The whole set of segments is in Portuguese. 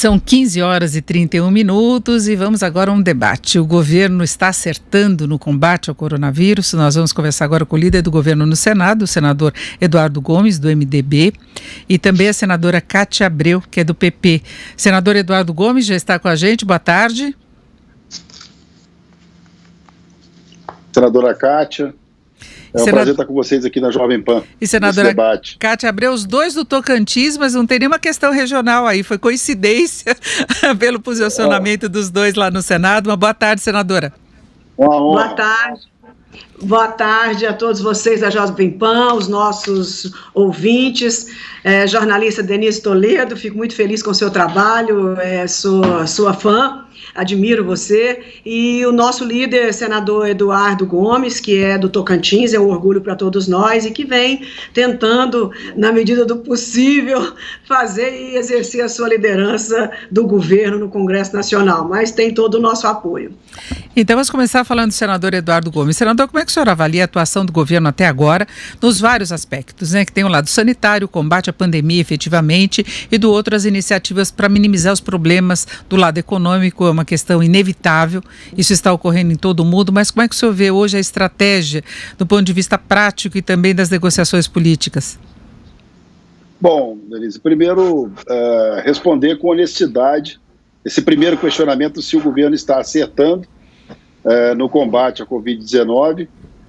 São 15 horas e 31 minutos e vamos agora a um debate. O governo está acertando no combate ao coronavírus. Nós vamos conversar agora com o líder do governo no Senado, o senador Eduardo Gomes, do MDB, e também a senadora Cátia Abreu, que é do PP. Senador Eduardo Gomes já está com a gente. Boa tarde. Senadora Cátia, é um prazer estar com vocês aqui na Jovem Pan. E senadora Cátia Abreu, os dois do Tocantins, mas não tem nenhuma questão regional aí, foi coincidência pelo posicionamento dos dois lá no Senado. Uma boa tarde, senadora. Boa tarde. Boa tarde a todos vocês da Jovem Pan, os nossos ouvintes, jornalista Denise Toledo, fico muito feliz com o seu trabalho, sou sua fã. Admiro você, e o nosso líder, senador Eduardo Gomes, que é do Tocantins, é um orgulho para todos nós e que vem tentando, na medida do possível, fazer e exercer a sua liderança do governo no Congresso Nacional, mas tem todo o nosso apoio. Então vamos começar falando do senador Eduardo Gomes. Senador, como é que o senhor avalia a atuação do governo até agora nos vários aspectos, né? Que tem o lado sanitário, o combate à pandemia efetivamente, e do outro as iniciativas para minimizar os problemas do lado econômico. É uma questão inevitável, isso está ocorrendo em todo o mundo, mas como é que o senhor vê hoje a estratégia do ponto de vista prático e também das negociações políticas? Bom, Denise, primeiro responder com honestidade esse primeiro questionamento, se o governo está acertando no combate à Covid-19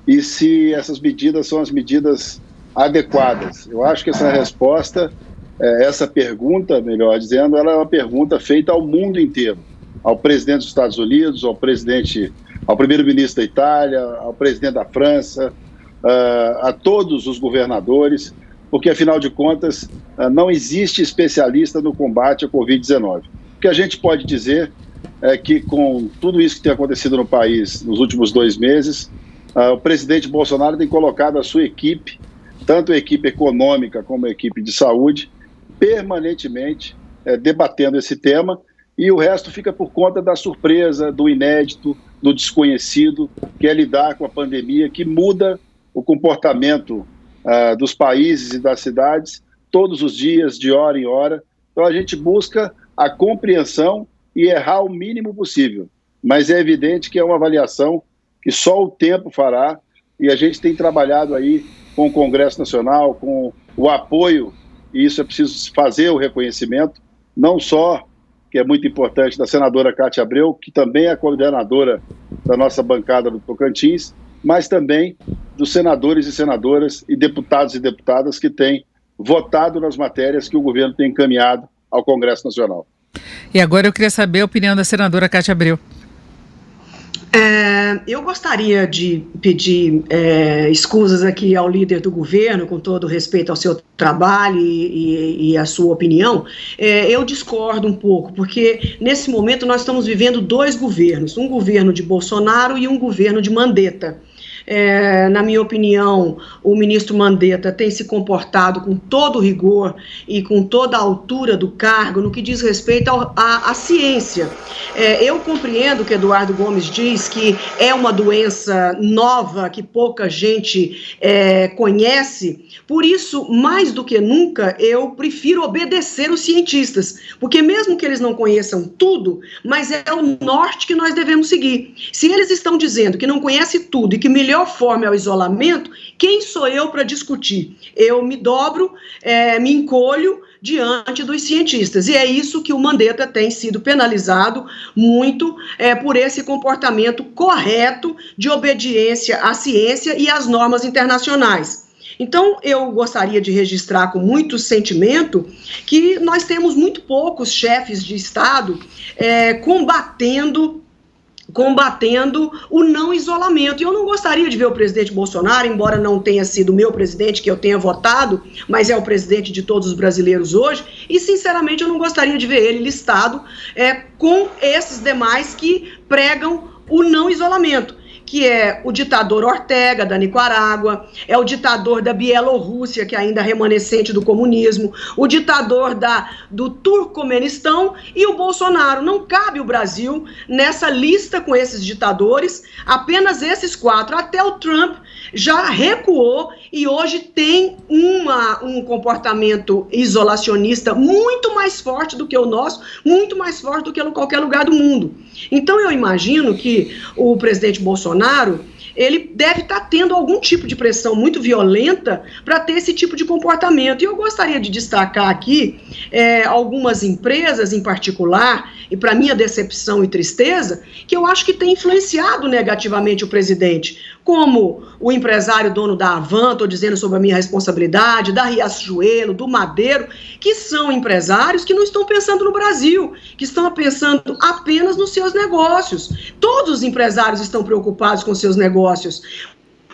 e se essas medidas são as medidas adequadas. Eu acho que essa resposta, essa pergunta, melhor dizendo, ela é uma pergunta feita ao mundo inteiro, ao presidente dos Estados Unidos, ao primeiro-ministro da Itália, ao presidente da França, a todos os governadores, porque, afinal de contas, não existe especialista no combate à Covid-19. O que a gente pode dizer é que, com tudo isso que tem acontecido no país nos últimos 2 meses, o presidente Bolsonaro tem colocado a sua equipe, tanto a equipe econômica como a equipe de saúde, permanentemente debatendo esse tema, e o resto fica por conta da surpresa, do inédito, do desconhecido, que é lidar com a pandemia, que muda o comportamento dos países e das cidades todos os dias, de hora em hora. Então a gente busca a compreensão e errar o mínimo possível, mas é evidente que é uma avaliação que só o tempo fará, e a gente tem trabalhado aí com o Congresso Nacional, com o apoio, e isso é preciso fazer o reconhecimento, não só, que é muito importante, da senadora Cátia Abreu, que também é coordenadora da nossa bancada do Tocantins, mas também dos senadores e senadoras e deputados e deputadas que têm votado nas matérias que o governo tem encaminhado ao Congresso Nacional. E agora eu queria saber a opinião da senadora Cátia Abreu. Eu gostaria de pedir escusas aqui ao líder do governo, com todo respeito ao seu trabalho e à sua opinião. Eu discordo um pouco, porque nesse momento nós estamos vivendo 2 governos, um governo de Bolsonaro e um governo de Mandetta. Na minha opinião, o ministro Mandetta tem se comportado com todo rigor e com toda a altura do cargo no que diz respeito à ciência. Eu compreendo que Eduardo Gomes diz que é uma doença nova, que pouca gente conhece, por isso, mais do que nunca, eu prefiro obedecer os cientistas, porque mesmo que eles não conheçam tudo, mas é o norte que nós devemos seguir. Se eles estão dizendo que não conhece tudo e que melhor forma é o isolamento, quem sou eu para discutir? Eu me dobro, me encolho diante dos cientistas, e é isso que o Mandetta tem sido penalizado muito por esse comportamento correto de obediência à ciência e às normas internacionais. Então, eu gostaria de registrar com muito sentimento que nós temos muito poucos chefes de Estado combatendo o não isolamento. E eu não gostaria de ver o presidente Bolsonaro, embora não tenha sido o meu presidente que eu tenha votado, mas é o presidente de todos os brasileiros hoje, e sinceramente eu não gostaria de ver ele listado com esses demais que pregam o não isolamento, que é o ditador Ortega, da Nicarágua, é o ditador da Bielorrússia, que é ainda remanescente do comunismo, o ditador do Turcomenistão e o Bolsonaro. Não cabe o Brasil nessa lista com esses ditadores, apenas esses 4. Até o Trump já recuou e hoje tem um comportamento isolacionista muito mais forte do que o nosso, muito mais forte do que em qualquer lugar do mundo. Então eu imagino que o presidente Bolsonaro, ele deve estar tendo algum tipo de pressão muito violenta para ter esse tipo de comportamento. E eu gostaria de destacar aqui algumas empresas em particular, e para minha decepção e tristeza, que eu acho que tem influenciado negativamente o presidente, como o empresário dono da Havan, estou dizendo sobre a minha responsabilidade, da Riachuelo, do Madeiro, que são empresários que não estão pensando no Brasil, que estão pensando apenas nos seus negócios. Todos os empresários estão preocupados com seus negócios,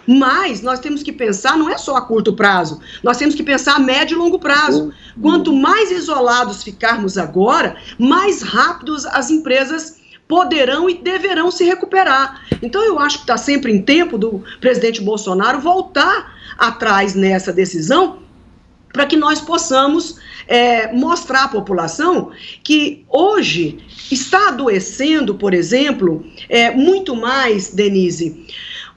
mas nós temos que pensar, não é só a curto prazo, nós temos que pensar a médio e longo prazo. Quanto mais isolados ficarmos agora, mais rápidos as empresas poderão e deverão se recuperar. Então eu acho que está sempre em tempo do presidente Bolsonaro voltar atrás nessa decisão, para que nós possamos mostrar à população que hoje está adoecendo, por exemplo, muito mais, Denise,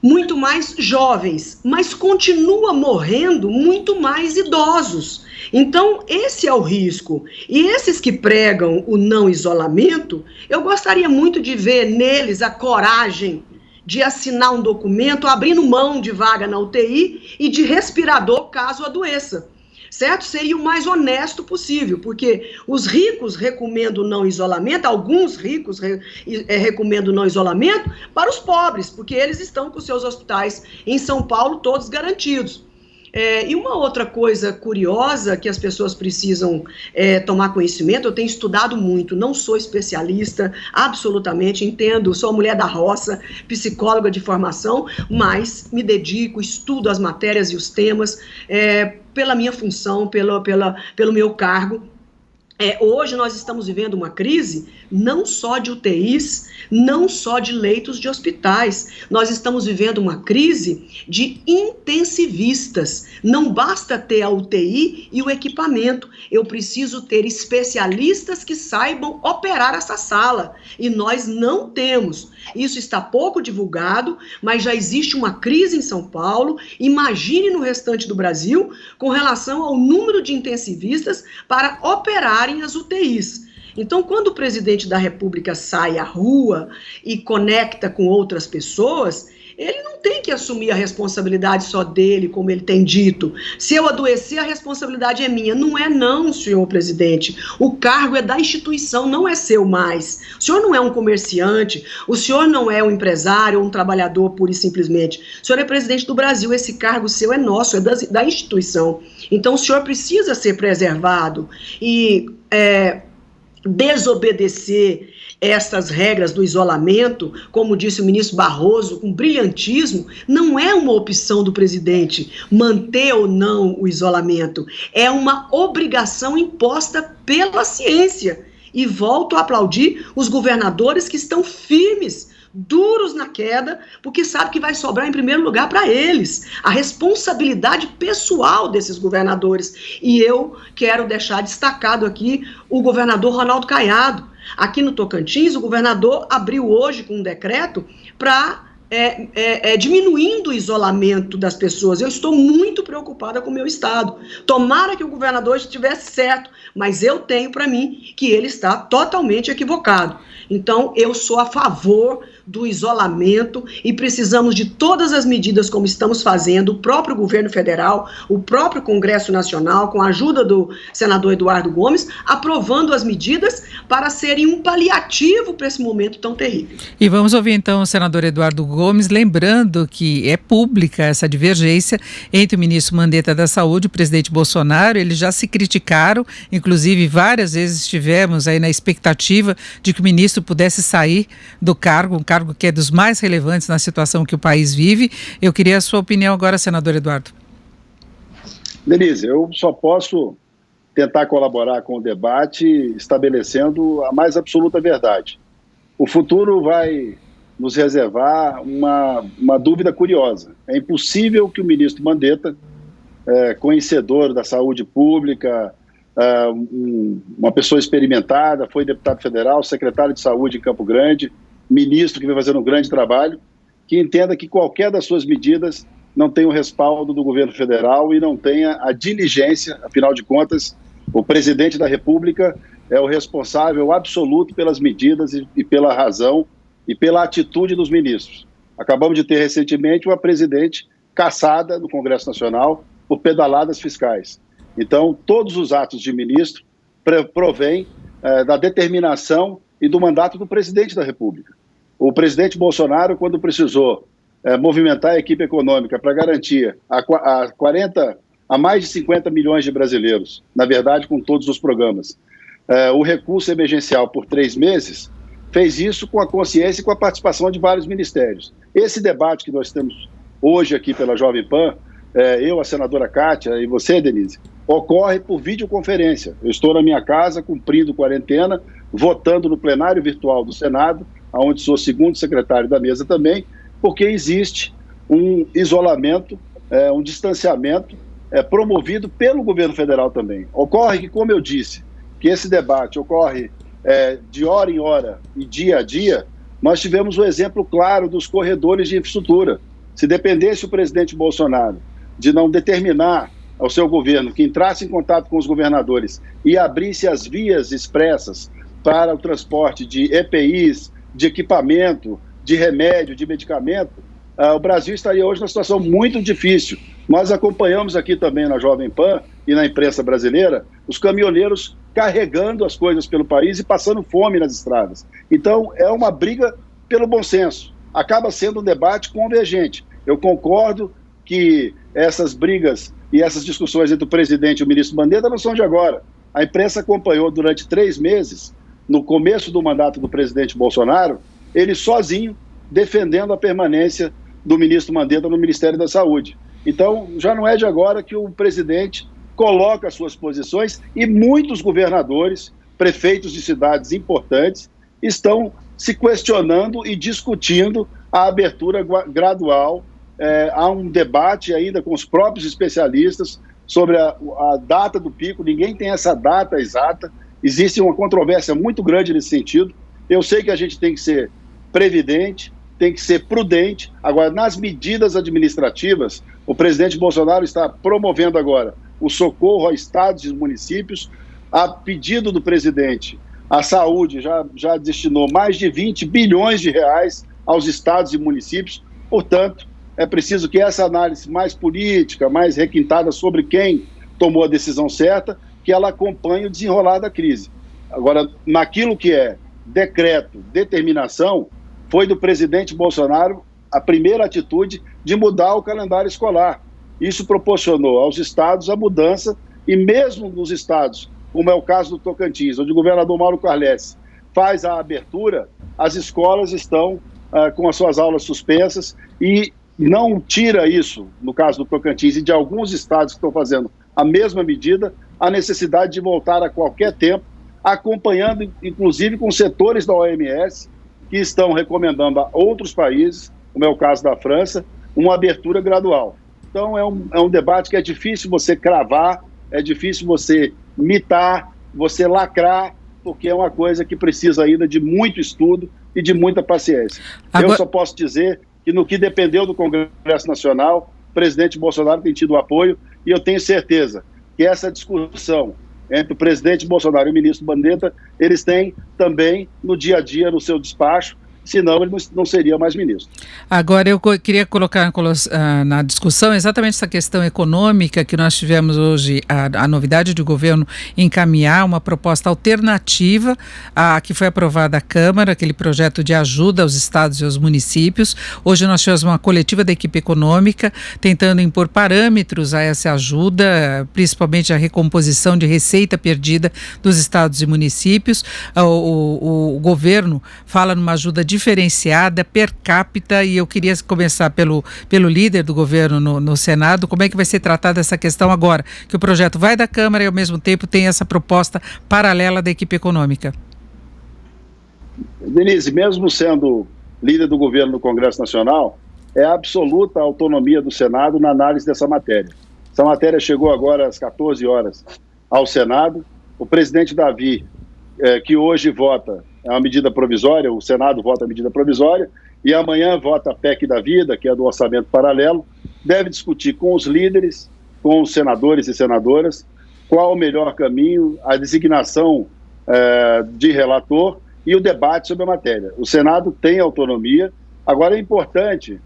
muito mais jovens, mas continua morrendo muito mais idosos. Então, esse é o risco. E esses que pregam o não isolamento, eu gostaria muito de ver neles a coragem de assinar um documento abrindo mão de vaga na UTI e de respirador caso adoeça. Certo? Seria o mais honesto possível, porque os ricos recomendam não isolamento, alguns ricos recomendam não isolamento para os pobres, porque eles estão com seus hospitais em São Paulo todos garantidos. E uma outra coisa curiosa que as pessoas precisam tomar conhecimento, eu tenho estudado muito, não sou especialista, absolutamente, entendo, sou mulher da roça, psicóloga de formação, mas me estudo as matérias e os temas pela minha função, pelo meu cargo. Hoje nós estamos vivendo uma crise não só de UTIs, não só de leitos de hospitais, nós estamos vivendo uma crise de intensivistas. Não basta ter a UTI e o equipamento, eu preciso ter especialistas que saibam operar essa sala, e nós não temos. Isso está pouco divulgado, mas já existe uma crise em São Paulo, imagine no restante do Brasil, com relação ao número de intensivistas para operarem as UTIs. Então, quando o presidente da República sai à rua e conecta com outras pessoas, ele não tem que assumir a responsabilidade só dele, como ele tem dito. Se eu adoecer, a responsabilidade é minha. Não é não, senhor presidente. O cargo é da instituição, não é seu mais. O senhor não é um comerciante, o senhor não é um empresário ou um trabalhador pura e simplesmente. O senhor é presidente do Brasil, esse cargo seu é nosso, é da instituição. Então, o senhor precisa ser preservado e desobedecer essas regras do isolamento, como disse o ministro Barroso, com brilhantismo, não é uma opção do presidente manter ou não o isolamento, é uma obrigação imposta pela ciência. E volto a aplaudir os governadores que estão firmes, duros na queda, porque sabe que vai sobrar em primeiro lugar para eles a responsabilidade pessoal desses governadores. E eu quero deixar destacado aqui o governador Ronaldo Caiado. Aqui no Tocantins, o governador abriu hoje com um decreto para diminuindo o isolamento das pessoas. Eu estou muito preocupada com o meu estado. Tomara que o governador estivesse certo, mas eu tenho para mim que ele está totalmente equivocado. Então, eu sou a favor do isolamento e precisamos de todas as medidas como estamos fazendo, o próprio governo federal, o próprio Congresso Nacional, com a ajuda do senador Eduardo Gomes, aprovando as medidas para serem um paliativo para esse momento tão terrível. E vamos ouvir então o senador Eduardo Gomes, lembrando que é pública essa divergência entre o ministro Mandetta da Saúde e o presidente Bolsonaro. Eles já se criticaram, inclusive várias vezes estivemos aí na expectativa de que o ministro pudesse sair do cargo, um cargo que é dos mais relevantes na situação que o país vive. Eu queria a sua opinião agora, senador Eduardo. Denise, eu só posso tentar colaborar com o debate estabelecendo a mais absoluta verdade. O futuro vai nos reservar uma dúvida curiosa. É impossível que o ministro Mandetta, conhecedor da saúde pública, uma pessoa experimentada, foi deputado federal, secretário de saúde em Campo Grande, ministro que vem fazendo um grande trabalho, que entenda que qualquer das suas medidas não tenha o respaldo do governo federal e não tenha a diligência. Afinal de contas, o presidente da República é o responsável absoluto pelas medidas e pela razão e pela atitude dos ministros. Acabamos de ter recentemente uma presidente cassada no Congresso Nacional por pedaladas fiscais. Então, todos os atos de ministro provêm da determinação e do mandato do presidente da República. O presidente Bolsonaro, quando precisou movimentar a equipe econômica para garantir a mais de 50 milhões de brasileiros, na verdade, com todos os programas, o recurso emergencial por 3 meses, fez isso com a consciência e com a participação de vários ministérios. Esse debate que nós temos hoje aqui pela Jovem Pan, eu, a senadora Kátia e você, Denise, ocorre por videoconferência. Eu estou na minha casa, cumprindo quarentena, votando no plenário virtual do Senado, onde sou segundo secretário da mesa também, porque existe um isolamento, um distanciamento promovido pelo governo federal também. Ocorre que, como eu disse, que esse debate ocorre de hora em hora e dia a dia, nós tivemos o exemplo claro dos corredores de infraestrutura. Se dependesse o presidente Bolsonaro de não determinar ao seu governo que entrasse em contato com os governadores e abrisse as vias expressas para o transporte de EPIs, de equipamento, de remédio, de medicamento, o Brasil estaria hoje numa situação muito difícil. Nós acompanhamos aqui também na Jovem Pan e na imprensa brasileira os caminhoneiros carregando as coisas pelo país e passando fome nas estradas. Então, é uma briga pelo bom senso. Acaba sendo um debate convergente. Eu concordo que essas brigas e essas discussões entre o presidente e o ministro Mandetta não são de agora. A imprensa acompanhou durante 3 meses, no começo do mandato do presidente Bolsonaro, ele sozinho defendendo a permanência do ministro Mandetta no Ministério da Saúde. Então, já não é de agora que o presidente coloca as suas posições e muitos governadores, prefeitos de cidades importantes, estão se questionando e discutindo a abertura gradual. Há um debate ainda com os próprios especialistas sobre a data do pico. Ninguém tem essa data exata. Existe uma controvérsia muito grande nesse sentido. Eu sei que a gente tem que ser previdente, tem que ser prudente. Agora, nas medidas administrativas, o presidente Bolsonaro está promovendo agora o socorro a estados e municípios. A pedido do presidente, a saúde já destinou mais de 20 bilhões de reais aos estados e municípios. Portanto, é preciso que essa análise mais política, mais requintada sobre quem tomou a decisão certa, que ela acompanhe o desenrolar da crise. Agora, naquilo que é decreto, determinação, foi do presidente Bolsonaro a primeira atitude de mudar o calendário escolar. Isso proporcionou aos estados a mudança, e mesmo nos estados, como é o caso do Tocantins, onde o governador Mauro Carlesse faz a abertura, as escolas estão com as suas aulas suspensas, e não tira isso, no caso do Tocantins e de alguns estados que estão fazendo a mesma medida, a necessidade de voltar a qualquer tempo, acompanhando inclusive com setores da OMS, que estão recomendando a outros países, como é o caso da França, uma abertura gradual. Então é um debate que é difícil você cravar, é difícil você mitar, você lacrar, porque é uma coisa que precisa ainda de muito estudo e de muita paciência. Agora... Eu só posso dizer que no que dependeu do Congresso Nacional, o presidente Bolsonaro tem tido apoio, e eu tenho certeza que essa discussão entre o presidente Bolsonaro e o ministro Mandetta, eles têm também no dia a dia, no seu despacho, senão ele não seria mais ministro. Agora, eu queria colocar na discussão exatamente essa questão econômica que nós tivemos hoje, a novidade do governo encaminhar uma proposta alternativa à que foi aprovada à Câmara, aquele projeto de ajuda aos estados e aos municípios. Hoje nós tivemos uma coletiva da equipe econômica tentando impor parâmetros a essa ajuda, principalmente a recomposição de receita perdida dos estados e municípios. O governo fala numa ajuda diferenciada, per capita, e eu queria começar pelo líder do governo no Senado. Como é que vai ser tratada essa questão agora, que o projeto vai da Câmara e ao mesmo tempo tem essa proposta paralela da equipe econômica? Denise, mesmo sendo líder do governo no Congresso Nacional, é absoluta a autonomia do Senado na análise dessa matéria. Essa matéria chegou agora às 14 horas ao Senado. O presidente Davi, que hoje vota uma medida provisória, o Senado vota a medida provisória, e amanhã vota a PEC da vida, que é do orçamento paralelo. deve discutir com os líderes, com os senadores e senadoras, qual o melhor caminho, a designação de relator e o debate sobre a matéria. O Senado tem autonomia. Agora é importante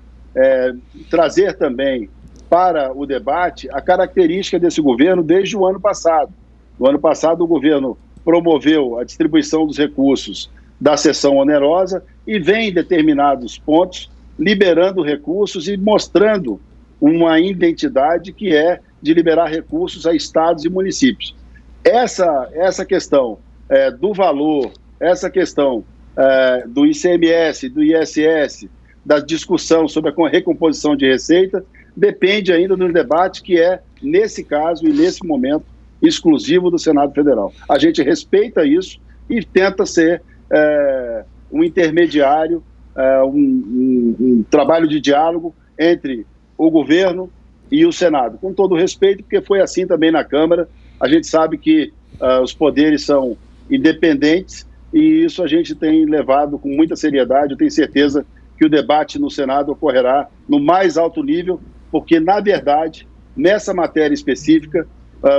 trazer também para o debate a característica desse governo desde o ano passado. No ano passado, o governo promoveu a distribuição dos recursos da sessão onerosa e vem em determinados pontos liberando recursos e mostrando uma identidade que é de liberar recursos a estados e municípios. Essa questão do valor, essa questão do ICMS, do ISS, da discussão sobre a recomposição de receita, depende ainda do debate que é, nesse caso e nesse momento, exclusivo do Senado Federal. A gente respeita isso e tenta ser um intermediário, um trabalho de diálogo entre o governo e o Senado, com todo o respeito, porque foi assim também na Câmara. A gente sabe que os poderes são independentes e isso a gente tem levado com muita seriedade. Eu tenho certeza que o debate no Senado ocorrerá no mais alto nível, porque, na verdade, nessa matéria específica,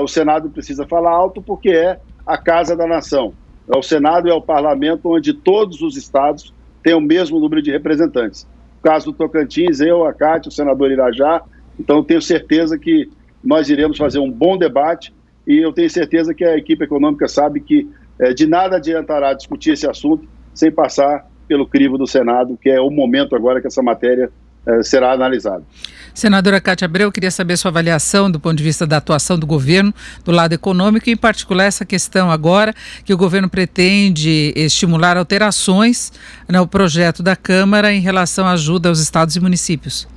o Senado precisa falar alto porque é a casa da nação. O Senado é o parlamento onde todos os estados têm o mesmo número de representantes. No caso do Tocantins, eu, a Cátia, o senador Irajá. Então, eu tenho certeza que nós iremos fazer um bom debate e eu tenho certeza que a equipe econômica sabe que de nada adiantará discutir esse assunto sem passar pelo crivo do Senado, que é o momento agora que essa matéria será analisada. Senadora Cátia Abreu, queria saber sua avaliação do ponto de vista da atuação do governo, do lado econômico, e em particular essa questão agora que o governo pretende estimular alterações no projeto da Câmara em relação à ajuda aos estados e municípios.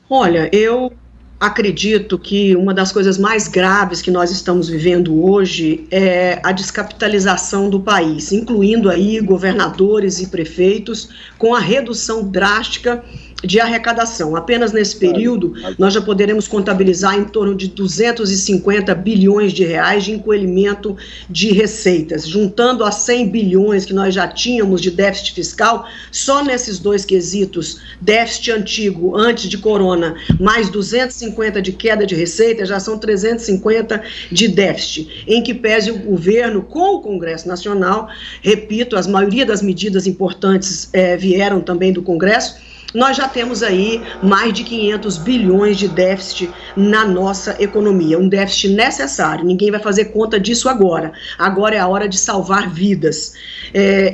Olha, eu acredito que uma das coisas mais graves que nós estamos vivendo hoje é a descapitalização do país, incluindo aí governadores e prefeitos, com a redução drástica de arrecadação. Apenas nesse período, nós já poderemos contabilizar em torno de 250 bilhões de reais de encolhimento de receitas. Juntando a 100 bilhões que nós já tínhamos de déficit fiscal, só nesses dois quesitos, déficit antigo, antes de corona, mais 250 de queda de receita, já são 350 de déficit, em que pese o governo com o Congresso Nacional, repito, a maioria das medidas importantes vieram também do Congresso. Nós já temos aí mais de 500 bilhões de déficit na nossa economia, um déficit necessário, ninguém vai fazer conta disso agora. Agora é a hora de salvar vidas.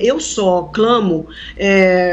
Eu só clamo,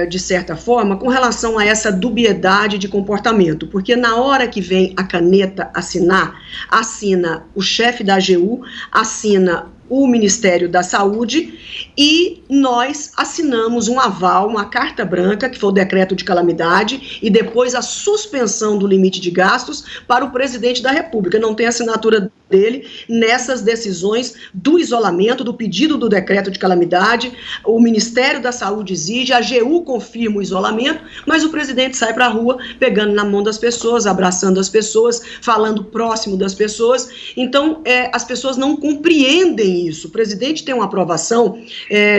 de certa forma, com relação a essa dubiedade de comportamento, porque na hora que vem a caneta assinar, assina o chefe da AGU, assina o Ministério da Saúde e nós assinamos um aval, uma carta branca, que foi o decreto de calamidade, e depois a suspensão do limite de gastos para o presidente da República. Não tem assinatura dele nessas decisões do isolamento, do pedido do decreto de calamidade. O Ministério da Saúde exige, a AGU confirma o isolamento, mas o presidente sai para a rua pegando na mão das pessoas, abraçando as pessoas, falando próximo das pessoas. Então, as pessoas não compreendem isso. O presidente tem uma aprovação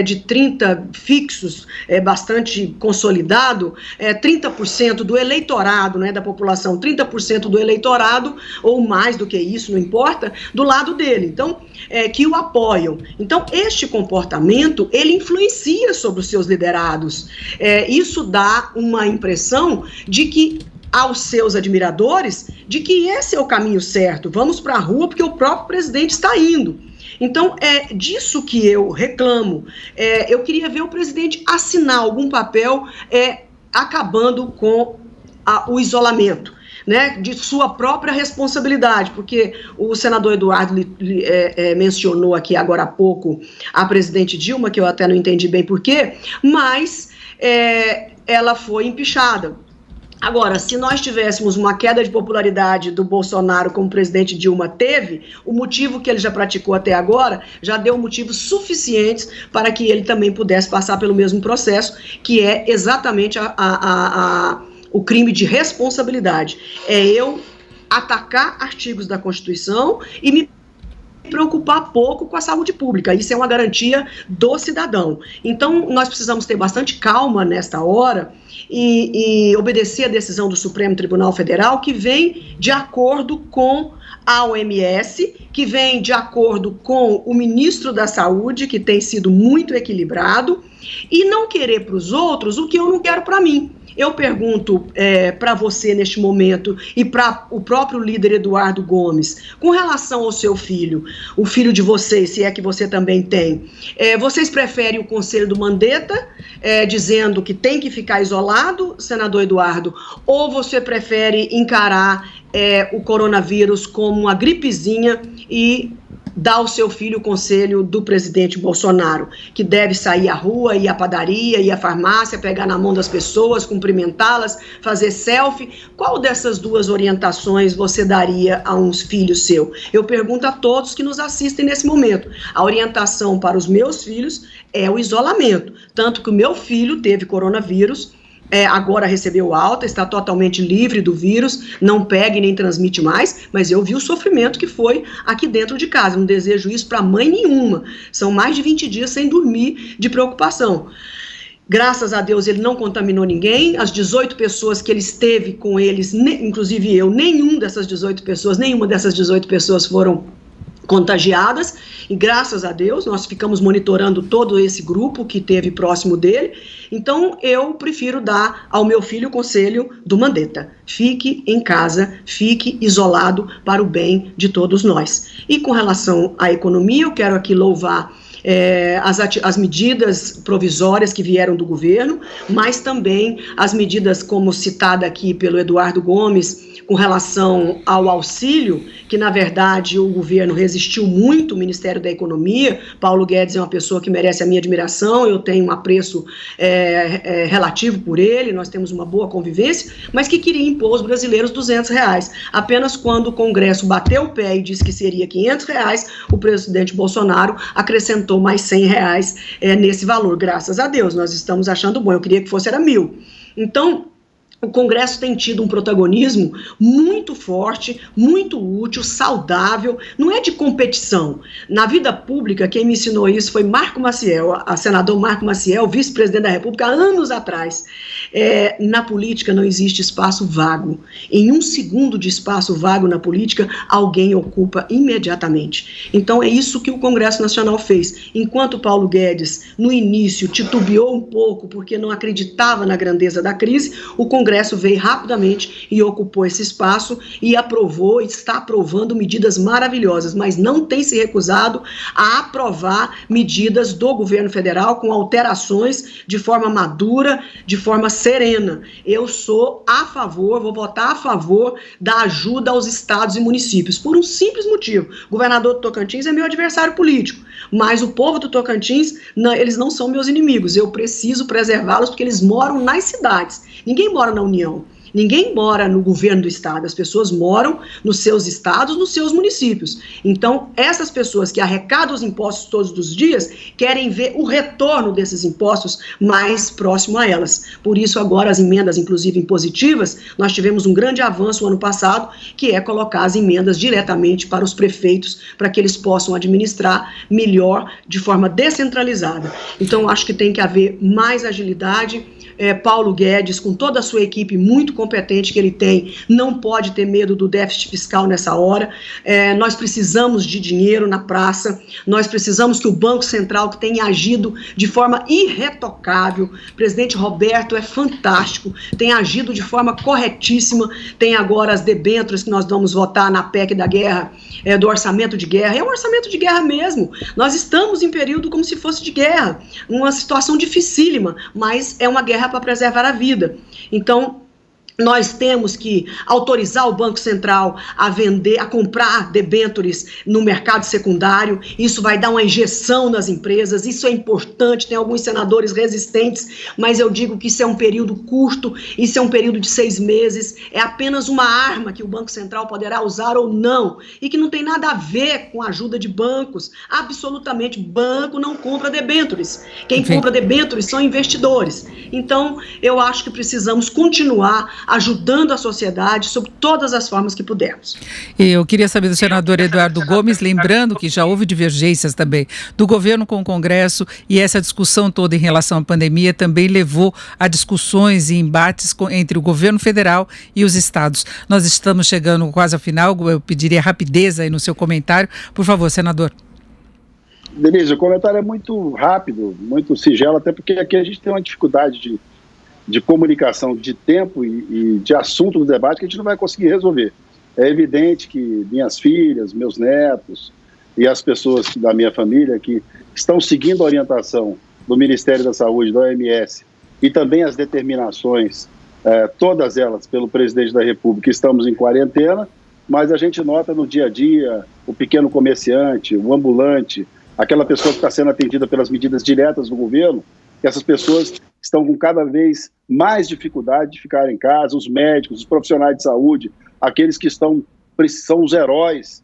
de 30 fixos, bastante consolidado, 30% do eleitorado, da população, 30% do eleitorado, ou mais do que isso, não importa, do lado dele, então, que o apoiam. Então, este comportamento, ele influencia sobre os seus liderados. Isso dá uma impressão de que aos seus admiradores, de que esse é o caminho certo, vamos para a rua porque o próprio presidente está indo. Então, é disso que eu reclamo. Eu queria ver o presidente assinar algum papel acabando com o isolamento, de sua própria responsabilidade, porque o senador Eduardo mencionou aqui agora há pouco a presidente Dilma, que eu até não entendi bem por quê, mas ela foi empichada. Agora, se nós tivéssemos uma queda de popularidade do Bolsonaro como o presidente Dilma teve, o motivo que ele já praticou até agora já deu motivos suficientes para que ele também pudesse passar pelo mesmo processo, que é exatamente o crime de responsabilidade. É eu atacar artigos da Constituição e me preocupar pouco com a saúde pública. Isso é uma garantia do cidadão. Então, nós precisamos ter bastante calma nesta hora e obedecer a decisão do Supremo Tribunal Federal, que vem de acordo com a OMS, que vem de acordo com o ministro da Saúde, que tem sido muito equilibrado, e não querer para os outros o que eu não quero para mim. Eu pergunto para você neste momento e para o próprio líder Eduardo Gomes, com relação ao seu filho, o filho de vocês, se é que você também tem, vocês preferem o conselho do Mandetta, dizendo que tem que ficar isolado, senador Eduardo, ou você prefere encarar o coronavírus como uma gripezinha e dar ao seu filho o conselho do presidente Bolsonaro, que deve sair à rua, ir à padaria, ir à farmácia, pegar na mão das pessoas, cumprimentá-las, fazer selfie? Qual dessas duas orientações você daria a um filho seu? Eu pergunto a todos que nos assistem nesse momento. A orientação para os meus filhos é o isolamento, tanto que o meu filho teve coronavírus, agora recebeu alta, está totalmente livre do vírus, não pega e nem transmite mais, mas eu vi o sofrimento que foi aqui dentro de casa, não desejo isso para mãe nenhuma, são mais de 20 dias sem dormir de preocupação. Graças a Deus ele não contaminou ninguém, as 18 pessoas que ele esteve com eles, inclusive eu, nenhuma dessas 18 pessoas foram contagiadas, e graças a Deus nós ficamos monitorando todo esse grupo que teve próximo dele. Então eu prefiro dar ao meu filho o conselho do Mandetta: fique em casa, fique isolado para o bem de todos nós. E com relação à economia, eu quero aqui louvar as medidas provisórias que vieram do governo, mas também as medidas como citada aqui pelo Eduardo Gomes, com relação ao auxílio, que na verdade o governo resistiu muito, o Ministério da Economia. Paulo Guedes é uma pessoa que merece a minha admiração, eu tenho um apreço relativo por ele, nós temos uma boa convivência, mas que queria impor aos brasileiros R$200. Apenas quando o Congresso bateu o pé e disse que seria R$500, o presidente Bolsonaro acrescentou mais R$100 nesse valor. Graças a Deus, nós estamos achando bom, eu queria que fosse era 1.000. Então, o Congresso tem tido um protagonismo muito forte, muito útil, saudável, não é de competição. Na vida pública, quem me ensinou isso foi Marco Maciel, a senador Marco Maciel, vice-presidente da República, há anos atrás. Na política não existe espaço vago. Em 1 segundo de espaço vago na política, alguém ocupa imediatamente. Então é isso que o Congresso Nacional fez. Enquanto Paulo Guedes, no início, titubeou um pouco porque não acreditava na grandeza da crise, o Congresso veio rapidamente e ocupou esse espaço e aprovou, está aprovando medidas maravilhosas, mas não tem se recusado a aprovar medidas do governo federal com alterações de forma madura, de forma serena. Eu sou a favor, vou votar a favor da ajuda aos estados e municípios, por um simples motivo: o governador do Tocantins é meu adversário político, mas o povo do Tocantins, eles não são meus inimigos, eu preciso preservá-los porque eles moram nas cidades, ninguém mora na União, ninguém mora no governo do estado, as pessoas moram nos seus estados, nos seus municípios. Então, essas pessoas que arrecadam os impostos todos os dias, querem ver o retorno desses impostos mais próximo a elas. Por isso, agora, as emendas, inclusive impositivas, nós tivemos um grande avanço no ano passado, que é colocar as emendas diretamente para os prefeitos, para que eles possam administrar melhor, de forma descentralizada. Então, acho que tem que haver mais agilidade. Paulo Guedes, com toda a sua equipe muito competente que ele tem, não pode ter medo do déficit fiscal nessa hora. Nós precisamos de dinheiro na praça, nós precisamos que o Banco Central, que tem agido de forma irretocável, o presidente Roberto é fantástico, tem agido de forma corretíssima, tem agora as debêntures que nós vamos votar na PEC da guerra, do orçamento de guerra, é um orçamento de guerra mesmo, nós estamos em período como se fosse de guerra, uma situação dificílima, mas é uma guerra para preservar a vida. Então, nós temos que autorizar o Banco Central a vender, a comprar debêntures no mercado secundário. Isso vai dar uma injeção nas empresas, isso é importante. Tem alguns senadores resistentes, mas eu digo que isso é um período curto, isso é um período de 6 meses, é apenas uma arma que o Banco Central poderá usar ou não, e que não tem nada a ver com a ajuda de bancos. Absolutamente, banco não compra debêntures. Quem compra debêntures são investidores. Então, eu acho que precisamos continuar ajudando a sociedade sob todas as formas que pudermos. Eu queria saber do senador Eduardo Gomes, lembrando que já houve divergências também do governo com o Congresso, e essa discussão toda em relação à pandemia também levou a discussões e embates entre o governo federal e os estados. Nós estamos chegando quase ao final, eu pediria rapidez aí no seu comentário. Por favor, senador. Denise, o comentário é muito rápido, muito singelo, até porque aqui a gente tem uma dificuldade de comunicação, de tempo e de assunto do debate que a gente não vai conseguir resolver. É evidente que minhas filhas, meus netos e as pessoas da minha família que estão seguindo a orientação do Ministério da Saúde, da OMS, e também as determinações, todas elas pelo presidente da República, estamos em quarentena, mas a gente nota no dia a dia o pequeno comerciante, o ambulante, aquela pessoa que está sendo atendida pelas medidas diretas do governo, que essas pessoas estão com cada vez mais dificuldade de ficar em casa, os médicos, os profissionais de saúde, aqueles que são os heróis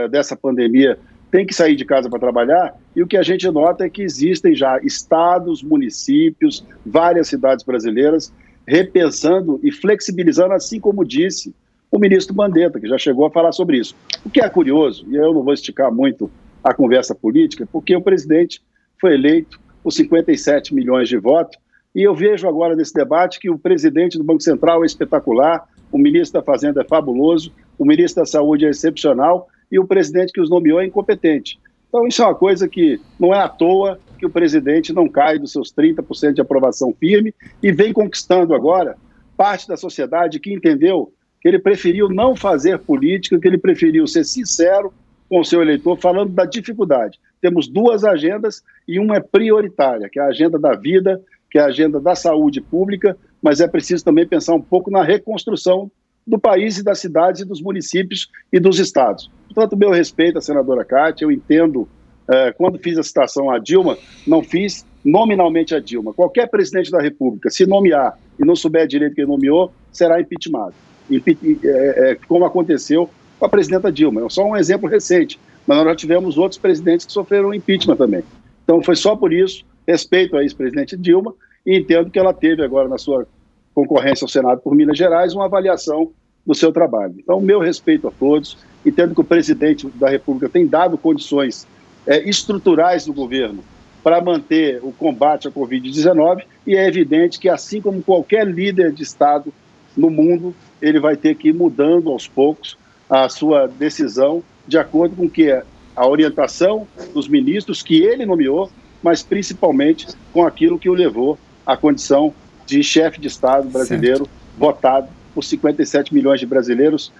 dessa pandemia, têm que sair de casa para trabalhar, e o que a gente nota é que existem já estados, municípios, várias cidades brasileiras repensando e flexibilizando, assim como disse o ministro Mandetta, que já chegou a falar sobre isso. O que é curioso, e eu não vou esticar muito a conversa política, porque o presidente foi eleito com 57 milhões de votos, e eu vejo agora nesse debate que o presidente do Banco Central é espetacular, o ministro da Fazenda é fabuloso, o ministro da Saúde é excepcional, e o presidente que os nomeou é incompetente. Então isso é uma coisa que não é à toa que o presidente não cai dos seus 30% de aprovação firme e vem conquistando agora parte da sociedade que entendeu que ele preferiu não fazer política, que ele preferiu ser sincero com o seu eleitor, falando da dificuldade. Temos duas agendas e uma é prioritária, que é a agenda da vida, que é a agenda da saúde pública, mas é preciso também pensar um pouco na reconstrução do país e das cidades e dos municípios e dos estados. Portanto, meu respeito à senadora Cátia, eu entendo, quando fiz a citação à Dilma, não fiz nominalmente a Dilma. Qualquer presidente da República, se nomear e não souber direito quem nomeou, será impeachmentado, como aconteceu com a presidenta Dilma. É só um exemplo recente, mas nós já tivemos outros presidentes que sofreram impeachment também. Então foi só por isso, respeito a ex-presidente Dilma, e entendo que ela teve agora na sua concorrência ao Senado por Minas Gerais uma avaliação do seu trabalho. Então, meu respeito a todos, entendo que o presidente da República tem dado condições estruturais do governo para manter o combate à Covid-19, e é evidente que, assim como qualquer líder de Estado no mundo, ele vai ter que ir mudando aos poucos a sua decisão de acordo com que a orientação dos ministros que ele nomeou, mas principalmente com aquilo que o levou à condição de chefe de Estado brasileiro, certo, votado por 57 milhões de brasileiros,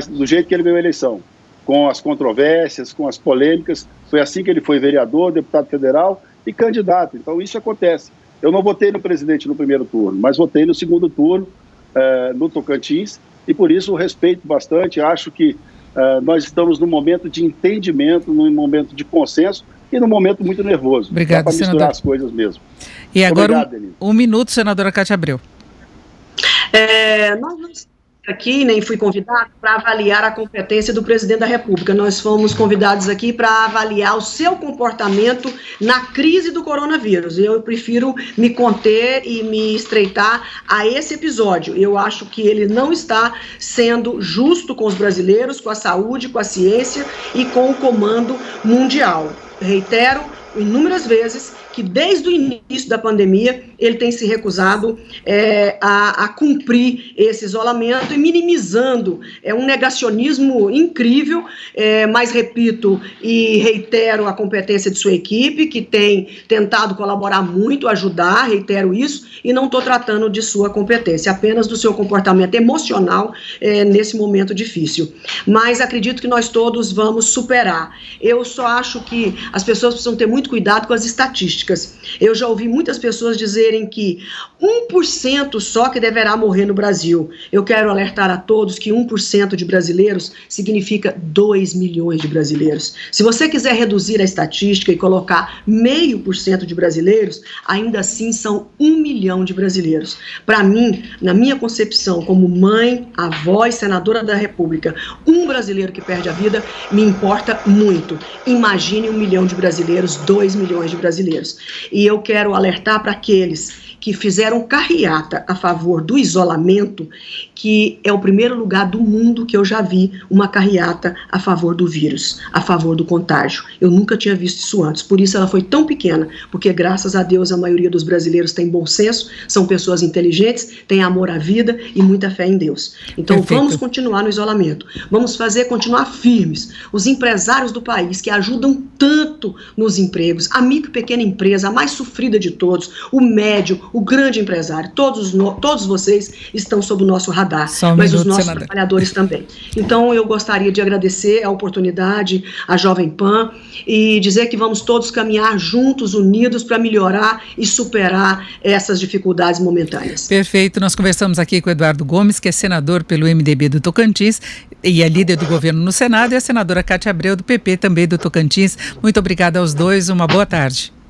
do jeito que ele ganhou a eleição, com as controvérsias, com as polêmicas. Foi assim que ele foi vereador, deputado federal e candidato. Então isso acontece. Eu não votei no presidente no primeiro turno, mas votei no segundo turno, no Tocantins, e por isso eu respeito bastante. Acho que nós estamos num momento de entendimento, num momento de consenso e num momento muito nervoso. Obrigado, para misturar senador. As coisas mesmo. E agora um minuto, senadora Cátia Abreu. Nós não estamos aqui, nem fui convidado para avaliar a competência do presidente da República. Nós fomos convidados aqui para avaliar o seu comportamento na crise do coronavírus. Eu prefiro me conter e me estreitar a esse episódio. Eu acho que ele não está sendo justo com os brasileiros, com a saúde, com a ciência e com o comando mundial. Reitero inúmeras vezes que desde o início da pandemia ele tem se recusado a cumprir esse isolamento e minimizando. É um negacionismo incrível, mas repito e reitero a competência de sua equipe, que tem tentado colaborar muito, ajudar, reitero isso, e não estou tratando de sua competência, apenas do seu comportamento emocional nesse momento difícil. Mas acredito que nós todos vamos superar. Eu só acho que as pessoas precisam ter muito cuidado com as estatísticas. Eu já ouvi muitas pessoas dizerem que 1% só que deverá morrer no Brasil. Eu quero alertar a todos que 1% de brasileiros significa 2 milhões de brasileiros. Se você quiser reduzir a estatística e colocar 0,5% de brasileiros, ainda assim são 1 milhão de brasileiros. Para mim, na minha concepção, como mãe, avó e senadora da República, um brasileiro que perde a vida me importa muito. Imagine 1 milhão de brasileiros, 2 milhões de brasileiros. Deus. E eu quero alertar para aqueles que fizeram carreata a favor do isolamento, que é o primeiro lugar do mundo que eu já vi uma carreata a favor do vírus, a favor do contágio. Eu nunca tinha visto isso antes, por isso ela foi tão pequena, porque graças a Deus a maioria dos brasileiros tem bom senso, são pessoas inteligentes, têm amor à vida e muita fé em Deus. Então vamos continuar no isolamento, vamos continuar firmes. Os empresários do país que ajudam tanto nos empregos, a micro e pequena empresa, a mais sofrida de todos, o médio, o grande empresário, todos vocês estão sob o nosso radar, mas os nossos trabalhadores também. Então eu gostaria de agradecer a oportunidade à Jovem Pan e dizer que vamos todos caminhar juntos, unidos, para melhorar e superar essas dificuldades momentâneas. Perfeito, nós conversamos aqui com o Eduardo Gomes, que é senador pelo MDB do Tocantins e é líder do governo no Senado, e a senadora Cátia Abreu, do PP, também do Tocantins. Muito obrigada aos dois, uma boa tarde.